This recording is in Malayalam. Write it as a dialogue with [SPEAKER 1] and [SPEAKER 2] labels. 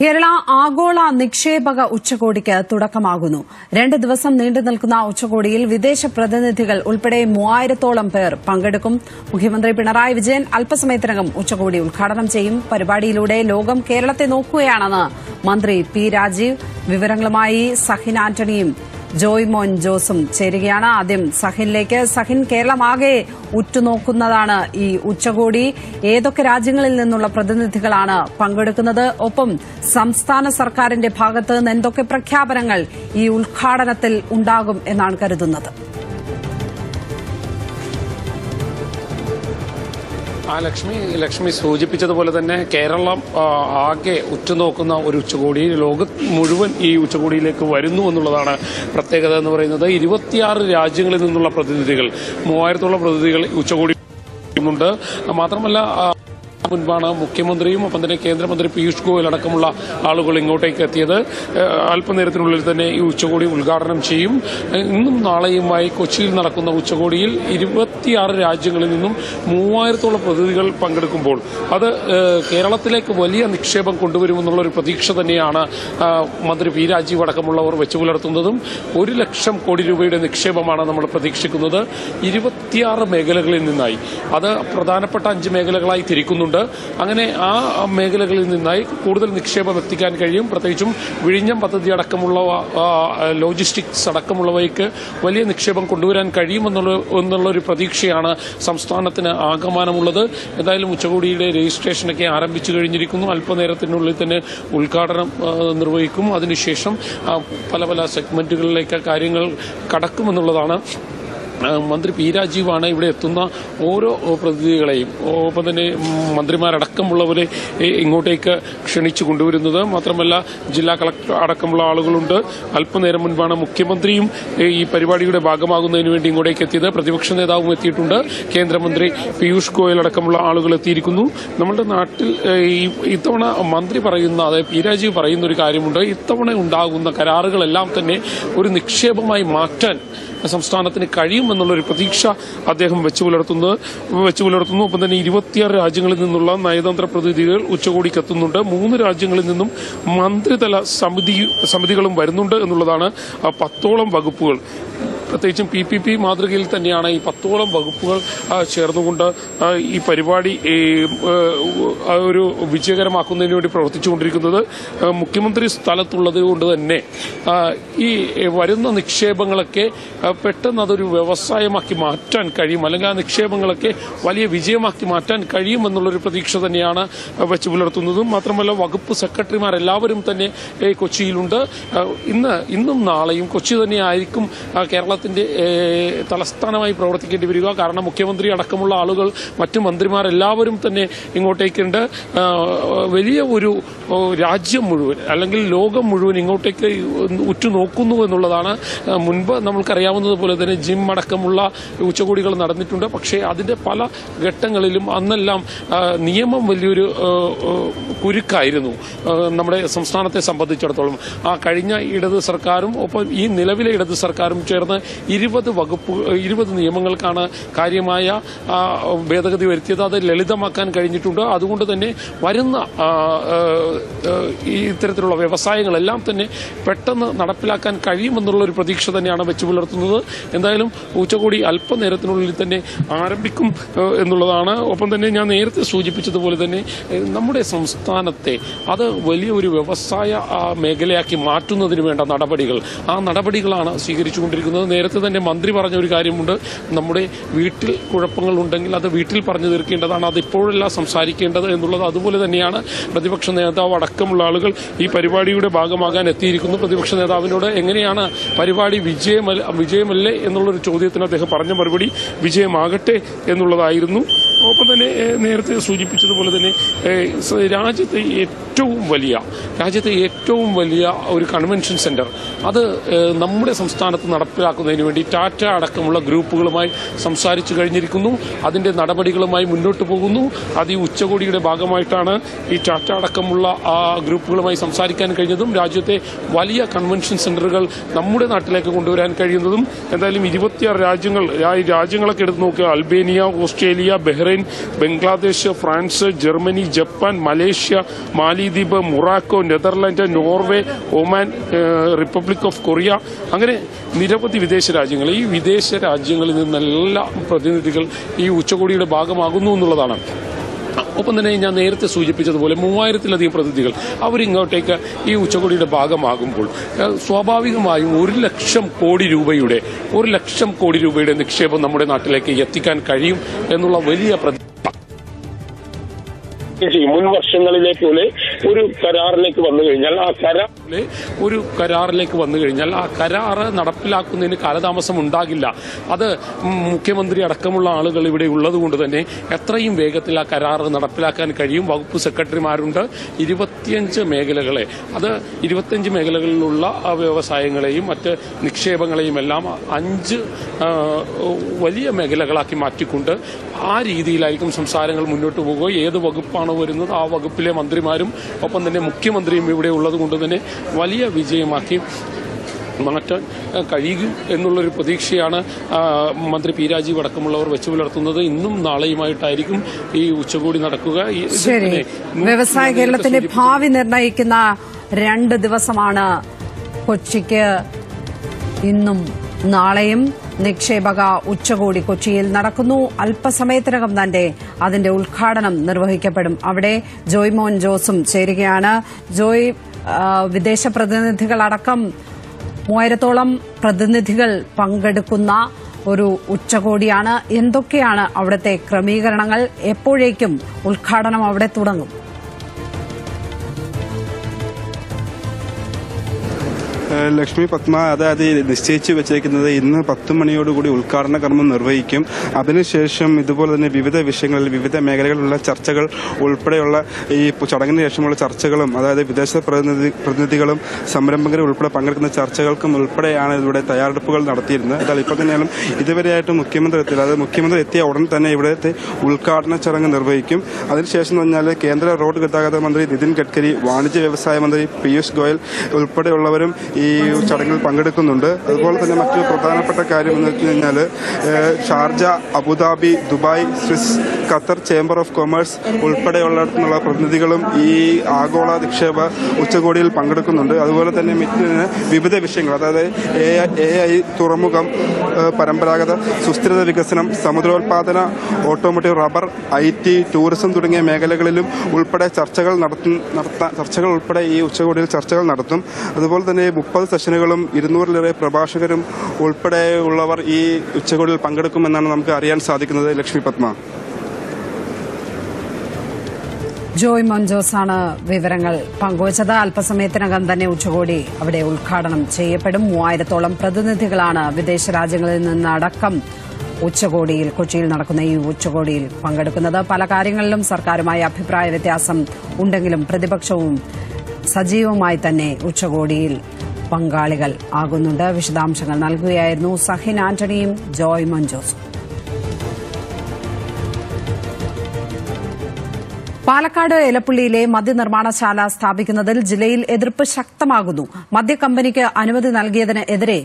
[SPEAKER 1] കേരള ആഗോള നിക്ഷേപക ഉച്ചകോടിക്ക് തുടക്കമാകുന്നു. 2 ദിവസം നീണ്ടുനിൽക്കുന്ന ഉച്ചകോടിയിൽ വിദേശ പ്രതിനിധികൾ ഉൾപ്പെടെ 3000-ഓളം പേർ പങ്കെടുക്കും. മുഖ്യമന്ത്രി പിണറായി വിജയൻ അല്പസമയത്തിനകം ഉച്ചകോടി ഉദ്ഘാടനം ചെയ്യും. പരിപാടിയിലൂടെ ലോകം കേരളത്തെ നോക്കുകയാണെന്ന് മന്ത്രി പി രാജീവ്. വിവരങ്ങളുമായി സഹിൻ ആന്റണിയും ജോയ് മോൻ ജോസും ചേരുകയാണ്. ആദ്യം സഹിനിലേക്ക്. സഹിൻ, കേരളമാകെ ഉറ്റുനോക്കുന്നതാണ് ഈ ഉച്ചകോടി. ഏതൊക്കെ രാജ്യങ്ങളിൽ നിന്നുള്ള പ്രതിനിധികളാണ് പങ്കെടുക്കുന്നത്? ഒപ്പം സംസ്ഥാന സർക്കാരിന്റെ ഭാഗത്ത് നിന്ന് എന്തൊക്കെ പ്രഖ്യാപനങ്ങൾ ഈ ഉദ്ഘാടനത്തിൽ ഉണ്ടാകും എന്നാണ് കരുതുന്നത്?
[SPEAKER 2] ലക്ഷ്മി സൂചിപ്പിച്ചതുപോലെ തന്നെ കേരളം ആകെ ഉറ്റുനോക്കുന്ന ഒരു ഉച്ചകോടി. ലോകം മുഴുവൻ ഈ ഉച്ചകോടിയിലേക്ക് വരുന്നു എന്നുള്ളതാണ് പ്രത്യേകത എന്ന് പറയുന്നത്. 26 രാജ്യങ്ങളിൽ നിന്നുള്ള പ്രതിനിധികൾ, 3000-ഓളം പ്രതിനിധികൾ ഉച്ചകോടി ുണ്ട്. മാത്രമല്ല മുൻപാണ് മുഖ്യമന്ത്രിയും ഒപ്പം തന്നെ കേന്ദ്രമന്ത്രി പീയൂഷ് ഗോയൽ അടക്കമുള്ള ആളുകൾ ഇങ്ങോട്ടേക്ക് എത്തിയത്. അല്പനേരത്തിനുള്ളിൽ തന്നെ ഈ ഉച്ചകോടി ഉദ്ഘാടനം ചെയ്യും. ഇന്നും നാളെയുമായി കൊച്ചിയിൽ നടക്കുന്ന ഉച്ചകോടിയിൽ 26 രാജ്യങ്ങളിൽ നിന്നും 3000-ഓളം പ്രതിനിധികൾ പങ്കെടുക്കുമ്പോൾ അത് കേരളത്തിലേക്ക് വലിയ നിക്ഷേപം കൊണ്ടുവരുമെന്നുള്ള ഒരു പ്രതീക്ഷ തന്നെയാണ് മന്ത്രി പി രാജീവ് അടക്കമുള്ളവർ വെച്ചു പുലർത്തുന്നതും. 1 ലക്ഷം കോടി രൂപയുടെ നിക്ഷേപമാണ് നമ്മൾ പ്രതീക്ഷിക്കുന്നത്. 26 മേഖലകളിൽ നിന്നായി, അത് പ്രധാനപ്പെട്ട 5 മേഖലകളായി തിരിക്കുന്നുണ്ട്. അങ്ങനെ ആ മേഖലകളിൽ നിന്നായി കൂടുതൽ നിക്ഷേപം എത്തിക്കാൻ കഴിയും. പ്രത്യേകിച്ചും വിഴിഞ്ഞം പദ്ധതി അടക്കമുള്ള ലോജിസ്റ്റിക്സ് അടക്കമുള്ളവയ്ക്ക് വലിയ നിക്ഷേപം കൊണ്ടുവരാൻ കഴിയുമെന്നുള്ളൊരു പ്രതീക്ഷയാണ് സംസ്ഥാനത്തിന് ആകമാനമുള്ളത്. എന്തായാലും ഉച്ചകോടിയുടെ രജിസ്ട്രേഷനൊക്കെ ആരംഭിച്ചു കഴിഞ്ഞിരിക്കുന്നു. അല്പനേരത്തിനുള്ളിൽ തന്നെ ഉദ്ഘാടനം നിർവഹിക്കും. അതിനുശേഷം പല സെഗ്മെന്റുകളിലേക്ക് കാര്യങ്ങൾ കടക്കുമെന്നുള്ളതാണ്. മന്ത്രി പി രാജീവാണ് ഇവിടെ എത്തുന്ന ഓരോ പ്രതിനിധികളെയും ഒപ്പം തന്നെ മന്ത്രിമാരടക്കമുള്ളവരെ ഇങ്ങോട്ടേക്ക് ക്ഷണിച്ചു കൊണ്ടുവരുന്നത്. മാത്രമല്ല ജില്ലാ കളക്ടർ അടക്കമുള്ള ആളുകളുണ്ട്. അല്പനേരം മുൻപാണ് മുഖ്യമന്ത്രിയും ഈ പരിപാടിയുടെ ഭാഗമാകുന്നതിന് വേണ്ടി ഇങ്ങോട്ടേക്ക് എത്തിയത്. പ്രതിപക്ഷ നേതാവും എത്തിയിട്ടുണ്ട്. കേന്ദ്രമന്ത്രി പീയൂഷ് ഗോയൽ അടക്കമുള്ള ആളുകൾ എത്തിയിരിക്കുന്നു. നമ്മുടെ നാട്ടിൽ ഇത്തവണ മന്ത്രി പറയുന്ന, അതായത് പി രാജീവ് പറയുന്ന ഒരു കാര്യമുണ്ട്. ഇത്തവണ ഉണ്ടാകുന്ന കരാറുകളെല്ലാം തന്നെ ഒരു നിക്ഷേപമായി മാറ്റാൻ സംസ്ഥാനത്തിന് കഴിയുമെന്നുള്ളൊരു പ്രതീക്ഷ അദ്ദേഹം വെച്ചു പുലർത്തുന്നു. ഒപ്പം തന്നെ 26 രാജ്യങ്ങളിൽ നിന്നുള്ള നയതന്ത്ര പ്രതിനിധികൾ ഉച്ചകോടിക്ക് എത്തുന്നുണ്ട്. 3 രാജ്യങ്ങളിൽ നിന്നും മന്ത്രിതല സമിതികളും വരുന്നുണ്ട് എന്നുള്ളതാണ്. 10ഓളം വകുപ്പുകൾ, പ്രത്യേകിച്ചും PPP മാതൃകയിൽ തന്നെയാണ് ഈ 10ഓളം വകുപ്പുകൾ ചേർന്നുകൊണ്ട് ഈ പരിപാടി ഒരു വിജയകരമാക്കുന്നതിന് വേണ്ടി പ്രവർത്തിച്ചുകൊണ്ടിരിക്കുന്നത്. മുഖ്യമന്ത്രി സ്ഥലത്തുള്ളത് കൊണ്ട് തന്നെ ഈ വരുന്ന നിക്ഷേപങ്ങളൊക്കെ പെട്ടെന്ന് അതൊരു വ്യവസായമാക്കി മാറ്റാൻ കഴിയും, അല്ലെങ്കിൽ ആ നിക്ഷേപങ്ങളൊക്കെ വലിയ വിജയമാക്കി മാറ്റാൻ കഴിയുമെന്നുള്ളൊരു പ്രതീക്ഷ തന്നെയാണ് വെച്ചു പുലർത്തുന്നതും. മാത്രമല്ല വകുപ്പ് സെക്രട്ടറിമാരെല്ലാവരും തന്നെ കൊച്ചിയിലുണ്ട്. ഇന്നും നാളെയും കൊച്ചി തന്നെയായിരിക്കും കേരളത്തിന്റെ തലസ്ഥാനമായി പ്രവർത്തിക്കേണ്ടി വരിക. കാരണം മുഖ്യമന്ത്രി അടക്കമുള്ള ആളുകൾ, മറ്റു മന്ത്രിമാരെല്ലാവരും തന്നെ ഇങ്ങോട്ടേക്കുണ്ട്. വലിയ ഒരു രാജ്യം മുഴുവൻ അല്ലെങ്കിൽ ലോകം മുഴുവൻ ഇങ്ങോട്ടേക്ക് ഉറ്റുനോക്കുന്നു എന്നുള്ളതാണ്. മുൻപ് നമുക്കറിയാവുന്നതുപോലെ തന്നെ ജിം അടക്കമുള്ള ഉച്ചകോടികൾ നടന്നിട്ടുണ്ട്. പക്ഷേ അതിന്റെ പല ഘട്ടങ്ങളിലും അന്നെല്ലാം നിയമം വലിയൊരു കുരുക്കായിരുന്നു നമ്മുടെ സംസ്ഥാനത്തെ സംബന്ധിച്ചിടത്തോളം. ആ കഴിഞ്ഞ ഇടത് സർക്കാരും ഒപ്പം ഈ നിലവിലെ ഇടത് സർക്കാരും ചേർന്ന് 20 നിയമങ്ങൾക്കാണ് കാര്യമായ ഭേദഗതി വരുത്തിയത്. അത് ലളിതമാക്കാൻ കഴിഞ്ഞിട്ടുണ്ട്. അതുകൊണ്ട് തന്നെ വരുന്ന ഇത്തരത്തിലുള്ള വ്യവസായങ്ങളെല്ലാം തന്നെ പെട്ടെന്ന് നടപ്പിലാക്കാൻ കഴിയുമെന്നുള്ളൊരു പ്രതീക്ഷ തന്നെയാണ് വെച്ചു പുലർത്തുന്നത്. എന്തായാലും ഉച്ചകോടി അല്പനേരത്തിനുള്ളിൽ തന്നെ ആരംഭിക്കും എന്നുള്ളതാണ്. ഒപ്പം തന്നെ ഞാൻ നേരത്തെ സൂചിപ്പിച്ചതുപോലെ തന്നെ നമ്മുടെ സംസ്ഥാനത്തെ അത് വലിയൊരു വ്യവസായ മേഖലയാക്കി മാറ്റുന്നതിന് വേണ്ട ആ നടപടികളാണ് സ്വീകരിച്ചുകൊണ്ടിരിക്കുന്നത്. നേരത്തെ തന്നെ മന്ത്രി പറഞ്ഞ ഒരു കാര്യമുണ്ട്. നമ്മുടെ വീട്ടിൽ കുഴപ്പങ്ങളുണ്ടെങ്കിൽ അത് വീട്ടിൽ പറഞ്ഞു തീർക്കേണ്ടതാണ്, അതിപ്പോഴല്ല സംസാരിക്കേണ്ടത് എന്നുള്ളത്. അതുപോലെ തന്നെയാണ് പ്രതിപക്ഷ നേതാവ് അടക്കമുള്ള ആളുകൾ ഈ പരിപാടിയുടെ ഭാഗമാകാൻ എത്തിയിരിക്കുന്നു. പ്രതിപക്ഷ നേതാവിനോട് എങ്ങനെയാണ് പരിപാടി വിജയമല്ലേ എന്നുള്ളൊരു ചോദ്യത്തിന് അദ്ദേഹം പറഞ്ഞ മറുപടി വിജയമാകട്ടെ എന്നുള്ളതായിരുന്നു. ഒപ്പം തന്നെ നേരത്തെ സൂചിപ്പിച്ചതുപോലെ തന്നെ രാജ്യത്തെ ഏറ്റവും വലിയ ഒരു കൺവെൻഷൻ സെന്റർ അത് നമ്മുടെ സംസ്ഥാനത്ത് നടപ്പിലാക്കുന്നതിന് വേണ്ടി ടാറ്റ അടക്കമുള്ള ഗ്രൂപ്പുകളുമായി സംസാരിച്ചു കഴിഞ്ഞിരിക്കുന്നു. അതിന്റെ നടപടികളുമായി മുന്നോട്ട് പോകുന്നു. അത് ഈ ഉച്ചകോടിയുടെ ഭാഗമായിട്ടാണ് ഈ ടാറ്റ അടക്കമുള്ള ഗ്രൂപ്പുകളുമായി സംസാരിക്കാൻ കഴിഞ്ഞതും രാജ്യത്തെ വലിയ കൺവെൻഷൻ സെന്ററുകൾ നമ്മുടെ നാട്ടിലേക്ക് കൊണ്ടുവരാൻ കഴിയുന്നതും. എന്തായാലും 26 രാജ്യങ്ങളൊക്കെ എടുത്ത് നോക്കുക. Albania, Australia, Bahrain, Bahrain, Bangladesh, France, Germany, Japan, Malaysia, മാലിദ്വീപ്, Morocco, Netherland, Norway, Oman, republic of Korea, അങ്ങനെ നിരവധി വിദേശ രാജ്യങ്ങൾ. ഈ വിദേശ രാജ്യങ്ങളിൽ നിന്നെല്ലാം പ്രതിനിധികൾ ഈ ഉച്ചകോടിയുടെ ഭാഗമാകുന്നു എന്നുള്ളതാണ്. ഒപ്പം തന്നെ ഞാൻ നേരത്തെ സൂചിപ്പിച്ചതുപോലെ 3000-ലധികം പ്രതിനിധികൾ അവരിങ്ങോട്ടേക്ക് ഈ ഉച്ചകോടിയുടെ ഭാഗമാകുമ്പോൾ സ്വാഭാവികമായും 1 ലക്ഷം കോടി രൂപയുടെ നിക്ഷേപം നമ്മുടെ നാട്ടിലേക്ക് എത്തിക്കാൻ കഴിയും എന്നുള്ള വലിയ മുൻ വർഷങ്ങളിലെ പോലെ ഒരു കരാറിലേക്ക് വന്നു കഴിഞ്ഞാൽ ആ കരാറ് നടപ്പിലാക്കുന്നതിന് കാലതാമസം ഉണ്ടാകില്ല. അത് മുഖ്യമന്ത്രി അടക്കമുള്ള ആളുകൾ ഇവിടെ ഉള്ളതുകൊണ്ട് തന്നെ എത്രയും വേഗത്തിൽ ആ കരാറ് നടപ്പിലാക്കാൻ കഴിയും. വകുപ്പ് സെക്രട്ടറിമാരുണ്ട്. 25 മേഖലകളെ, അത് 25 മേഖലകളിലുള്ള വ്യവസായങ്ങളെയും മറ്റ് നിക്ഷേപങ്ങളെയും എല്ലാം 5 വലിയ മേഖലകളാക്കി മാറ്റിക്കൊണ്ട് ആ രീതിയിലായിരിക്കും സംസാരങ്ങൾ മുന്നോട്ട് പോകുക. ഏത് വകുപ്പാണ് വരുന്നത് ആ വകുപ്പിലെ മന്ത്രിമാരും ഒപ്പം തന്നെ മുഖ്യമന്ത്രിയും ഇവിടെ ഉള്ളത് കൊണ്ട് തന്നെ വലിയ വിജയമാക്കി മാറ്റാൻ കഴിയും എന്നുള്ളൊരു പ്രതീക്ഷയാണ് മന്ത്രി പി രാജീവ് അടക്കമുള്ളവർ വെച്ചു പുലർത്തുന്നത്. ഇന്നും നാളെയുമായിട്ടായിരിക്കും ഈ ഉച്ചകോടി നടക്കുക.
[SPEAKER 1] വ്യവസായ കേരളത്തിന്റെ ഭാവി നിർണ്ണയിക്കുന്ന 2 ദിവസമാണ് കൊച്ചിക്ക് ഇന്നും നാളെയും. നിക്ഷേപക ഉച്ചകോടി കൊച്ചിയിൽ നടക്കുന്നു. അല്പസമയത്തിനകം തന്നെ അതിന്റെ ഉദ്ഘാടനം നിർവഹിക്കപ്പെടും. അവിടെ ജോയ് മോൻ ജോസും ചേരുകയാണ്. ജോയ്, വിദേശ പ്രതിനിധികളടക്കം 3000-ഓളം പ്രതിനിധികൾ പങ്കെടുക്കുന്ന ഒരു ഉച്ചകോടിയാണ്. എന്തൊക്കെയാണ് അവിടുത്തെ ക്രമീകരണങ്ങൾ? എപ്പോഴേക്കും ഉദ്ഘാടനം അവിടെ തുടങ്ങും?
[SPEAKER 3] ലക്ഷ്മി പത്മ, അതായത് നിശ്ചയിച്ചു വെച്ചേക്കുന്നത് ഇന്ന് 10 മണിയോടുകൂടി ഉദ്ഘാടന കർമ്മം നിർവഹിക്കും. അതിനുശേഷം ഇതുപോലെ തന്നെ വിവിധ വിഷയങ്ങളിൽ വിവിധ മേഖലകളിലുള്ള ചർച്ചകൾ ഉൾപ്പെടെയുള്ള ഈ ചടങ്ങിന് ശേഷമുള്ള ചർച്ചകളും, അതായത് വിദേശ പ്രതിനിധികളും സംരംഭകരും ഉൾപ്പെടെ പങ്കെടുക്കുന്ന ചർച്ചകൾക്കും ഉൾപ്പെടെയാണ് ഇവിടെ തയ്യാറെടുപ്പുകൾ നടത്തിയിരുന്നത്. എന്നാൽ ഇപ്പോൾ തന്നെയാണ് ഇതുവരെയായിട്ട് മുഖ്യമന്ത്രി എത്തിയത്. അതായത് മുഖ്യമന്ത്രി എത്തിയ ഉടൻ തന്നെ ഇവിടുത്തെ ഉദ്ഘാടന ചടങ്ങ് നിർവഹിക്കും. അതിനുശേഷം എന്ന് പറഞ്ഞാൽ കേന്ദ്ര റോഡ് ഗതാഗത മന്ത്രി നിതിൻ ഗഡ്കരി, വാണിജ്യ വ്യവസായ മന്ത്രി പീയൂഷ് ഗോയൽ ഉൾപ്പെടെയുള്ളവരും ഈ ചടങ്ങിൽ പങ്കെടുക്കുന്നുണ്ട്. അതുപോലെ തന്നെ മറ്റൊരു പ്രധാനപ്പെട്ട കാര്യം എന്ന് വെച്ച് കഴിഞ്ഞാൽ Sharjah, Abu Dhabi, Dubai, Swiss, Qatar chamber of commerce ഉൾപ്പെടെയുള്ള പ്രതിനിധികളും ഈ ആഗോള നിക്ഷേപ ഉച്ചകോടിയിൽ പങ്കെടുക്കുന്നുണ്ട്. അതുപോലെ തന്നെ വിവിധ വിഷയങ്ങൾ, അതായത് AI തുറമുഖം, പരമ്പരാഗത സുസ്ഥിരത വികസനം, സമുദ്രോത്പാദന, ഓട്ടോമോട്ടീവ്, റബ്ബർ, IT, ടൂറിസം തുടങ്ങിയ മേഖലകളിലും ഉൾപ്പെടെ ചർച്ചകൾ ഉൾപ്പെടെ ഈ ഉച്ചകോടിയിൽ ചർച്ചകൾ നടത്തും. അതുപോലെ തന്നെ 30 സെഷനുകളും 200-ലേറെ പ്രഭാഷകരും ഉൾപ്പെടെയുള്ളവർ ഈ ഉച്ചകോടിയിൽ പങ്കെടുക്കുമെന്നാണ് നമുക്ക് അറിയാൻ സാധിക്കുന്നത്. ലക്ഷ്മി പത്മ.
[SPEAKER 1] ജോയ് മോൻ ജോസാണ് വിവരങ്ങൾ പങ്കുവച്ചത്. അല്പസമയത്തിനകം തന്നെ ഉച്ചകോടി അവിടെ ഉദ്ഘാടനം ചെയ്യപ്പെടും. 3000-ഓളം പ്രതിനിധികളാണ് വിദേശ രാജ്യങ്ങളിൽ നിന്നടക്കം ഉച്ചകോടിയിൽ, കൊച്ചിയിൽ നടക്കുന്ന ഈ ഉച്ചകോടിയിൽ പങ്കെടുക്കുന്നത്. പല കാര്യങ്ങളിലും സർക്കാരുമായി അഭിപ്രായ വ്യത്യാസം ഉണ്ടെങ്കിലും പ്രതിപക്ഷവും സജീവമായി തന്നെ ഉച്ചകോടിയിൽ പങ്കാളികൾ ആകുന്നുണ്ട്. വിശദാംശങ്ങൾ നൽകുകയായിരുന്നു സഹിൻ ആന്റണിയും ജോയ് മോൻ ജോസും. പാലക്കാട് എലപ്പുള്ളിയിലെ മദ്യനിർമ്മാണശാല സ്ഥാപിക്കുന്നതിൽ ജില്ലയിൽ എതിർപ്പ് ശക്തമാകുന്നു. മദ്യക്കമ്പനിക്ക് അനുമതി നൽകിയതിന് എതിരെ